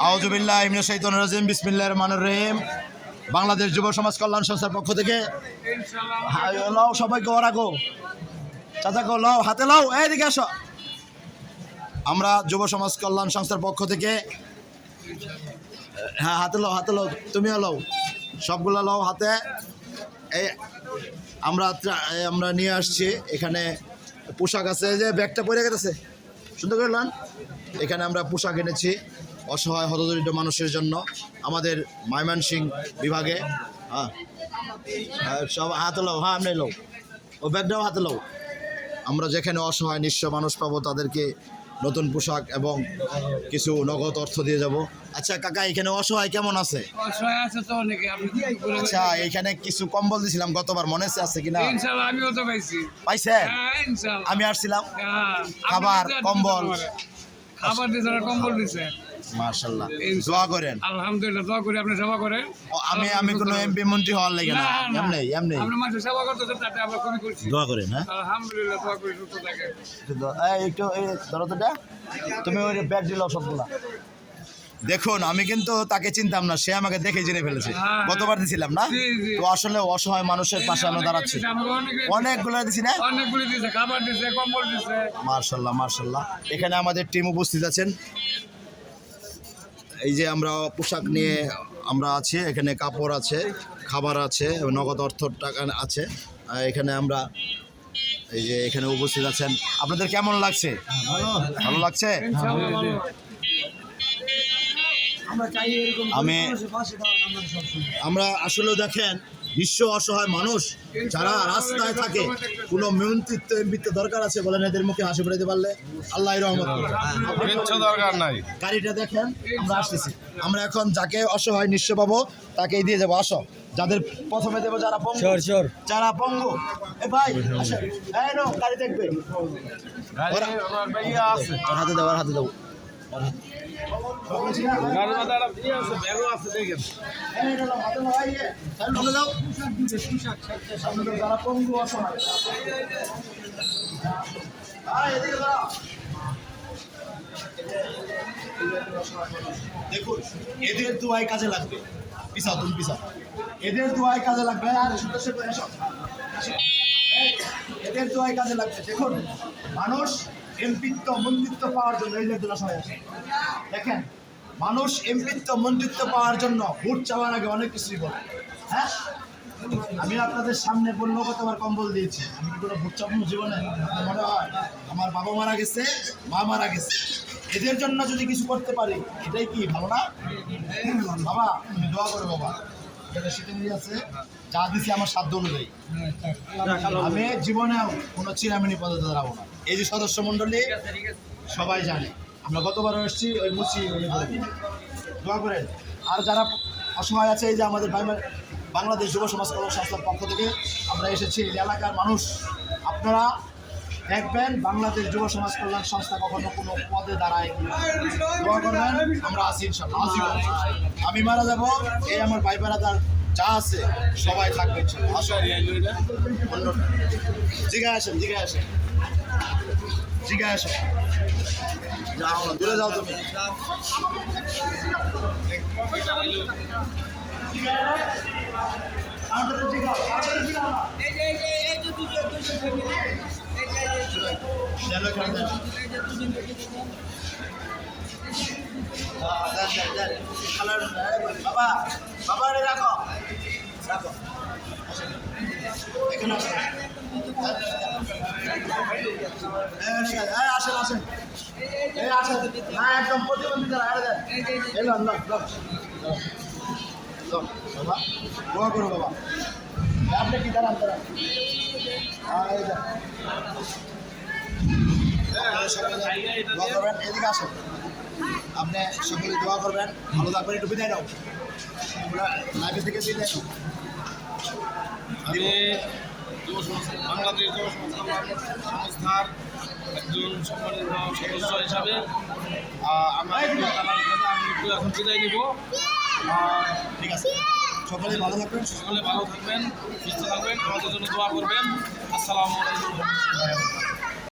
আউযু বিল্লাহি মিনাশ শাইতানির রাজিম বিসমিল্লাহির রহমানির রহিম। বাংলাদেশ যুব সমাজ কল্যাণ সংস্থার পক্ষ থেকে লাও সবাইকে ওরাগো চাচাকে লাও হাতে লাও এইদিকে আসো। আমরা যুব সমাজ কল্যাণ সংস্থার পক্ষ থেকে হ্যাঁ হাতে লাও তুমিও লাও সবগুলো লাও হাতে। এই আমরা নিয়ে আসছি এখানে পোশাক আছে, যে ব্যাগটা পরে গেছে সুন্দর করে লান। এখানে আমরা পোশাক এনেছি অসহায় হতদরিদ্র মানুষের জন্য আমাদের ময়মনসিংহ বিভাগে। হ্যাঁ সব হাতে লাও, হ্যাঁ আপনি লাও, ও ব্যাগটাও হাতে লাও। আমরা যেখানে অসহায় নিঃস্ব মানুষ পাবো তাদেরকে নতুন পোশাক এবং কিছু নগদ অর্থ দিয়ে যাব। আচ্ছা কাকা, এখানে অসহায় কেমন আছে? অসহায় আছে তো অনেকে। আচ্ছা এখানে কিছু কম্বল দিয়েছিলাম গতবার, মনে আছে কিনা? ইনশাআল্লাহ আমিও তো পাইছি। পাইছেন? হ্যাঁ ইনশাআল্লাহ আমি আসছিলাম, হ্যাঁ খাবার কম্বল খাবার দিছে আর কম্বল দিছে। মাশাআল্লাহ, দোয়া করেন। আলহামদুলিল্লাহ, দোয়া করি, আপনি সেবা করেন। আমি কোনো এমপি মন্ত্রী হওয়ার লাগে না, এমনি আপনি মানুষের সেবা করতেছেন, তাতে আমরা খুবই খুশি। দোয়া করেন। হ্যাঁ আলহামদুলিল্লাহ, দোয়া করি সুস্থ থাকেন। একটু এই ধরো তো, তুমি ওই ব্যাগ দিলাও সবগুলা। দেখুন আমি কিন্তু তাকে চিনতাম না, সে আমাকে দেখে জেনে ফেলেছে। গতবার দিছিলাম না, তো আসলে অসহায় মানুষের পাশে আমরা দাঁড়াচ্ছি। অনেকগুলো দিছি না, অনেকগুলো দিছে, খাবার দিছে, কম্বল দিছে। মাশাআল্লাহ মাশাআল্লাহ। এখানে আমাদের টিম উপস্থিত আছেন। এই যে আমরা পোশাক নিয়ে আমরা আছি, এখানে কাপড় আছে, খাবার আছে, নগদ অর্থ টাকা আছে। এখানে আমরা এই যে এখানে উপস্থিত আছেন। আপনাদের কেমন লাগছে? ভালো লাগছে? আমরা আসলে দেখেন বিশ্ব অসহায় মানুষ যারা রাস্তায় থাকে, কোনো মন্ত্রিত্ব এমপিত্ব দরকার আছে বলেন? এদের মুখে হাসি ফোটাতে পারলে আল্লাহ রহমত দরকার নাই। গাড়িটা দেখেন, আমরা আসতেছি। আমরা এখন যাকে অসহায় নিঃস্ব পাবো তাকেই দিয়ে যাবো। আসো, যাদের প্রথমে দেবো যারা পঙ্গু, যারা পঙ্গু। এ ভাই আসেন, এই নাও গাড়ি দেখবে, হাতে দাও, হাতে দাও। দেখুন এদের দোয়াই কাজে লাগবে। পিছাও, তুমি পিছাও, এদের দোয়াই কাজে লাগবে। আর এদের দোয়াই কাজে লাগবে। দেখুন মানুষ এমপিত্ব মন্ত্রিত্ব পাওয়ার জন্য এই যে সবাই আসে। দেখেন মানুষ এমপিত্ব মন্ত্রিত্ব পাওয়ার জন্য ভোট চাওয়ার আগে অনেক কিছুই বলে। হ্যাঁ আমি আপনাদের সামনে বললো কতবার কম্বল দিয়েছি। আমি কি কোনো ভোট চাপানো জীবনে? মনে হয় আমার বাবা মারা গেছে, মা মারা গেছে, এদের জন্য যদি কিছু করতে পারি এটাই কি ভালো না? বাবা তুমি দোয়া করো, বাবা যেটা শীতে নিয়ে আছে যা দিচ্ছি আমার সাধ্য অনুযায়ী। আমি জীবনেও কোনো চিরামিনি পদে দাঁড়াবো না। এই যে সদস্য মণ্ডলী সবাই জানে, আমরা গতবার এসেছি ওই মুচি দোয়া করেন। আর যারা অসহায় আছে, এই যে আমাদের বাংলাদেশ যুব সমাজ কল্যাণ সংস্থার পক্ষ থেকে আমরা এসেছি। এই এলাকার মানুষ আপনারা দেখবেন বাংলাদেশ যুব সমাজ কল্যাণ সংস্থা কখনো কোনো পদে দাঁড়ায়, দোয়া করবেন। আমরা আছি ইনশাআল্লাহ, আমি মারা যাব, এই আমার ভাই বেড়াদার যা আছে সবাই থাকবে ইনশাআল্লাহ। জিগায় আসেন, জিগায় আসেন, জিগায় আসেন, যাও না, দূরে যাও তুমি। বাবা বাবা রাখো রাখো, এখানে আসেন, আসেন আসেন, এই আসেন না, একদম প্রতিবন্ধী যারা এলাম না। বাবা দোয়া করো, বাবা আপনি কি দাঁড়ান দাঁড়ান, দোয়া করবেন, এদিকে আসেন। আপনি সকলে দোয়া করবেন, ভালো থাকবেন। একটু বিদায় দাও, লাইফে থেকে বিদায় দাও। আমি বাংলাদেশ যুব সমাজ সংস্থার একজন সম্মানিত সদস্য হিসাবে আমি এখন বিদায় নিব। ঠিক আছে, সকলে ভালো থাকবেন, সকলে ভালো থাকবেন, সুস্থ থাকবেন, আমাদের জন্য দোয়া করবেন। আসসালামু আলাইকুম।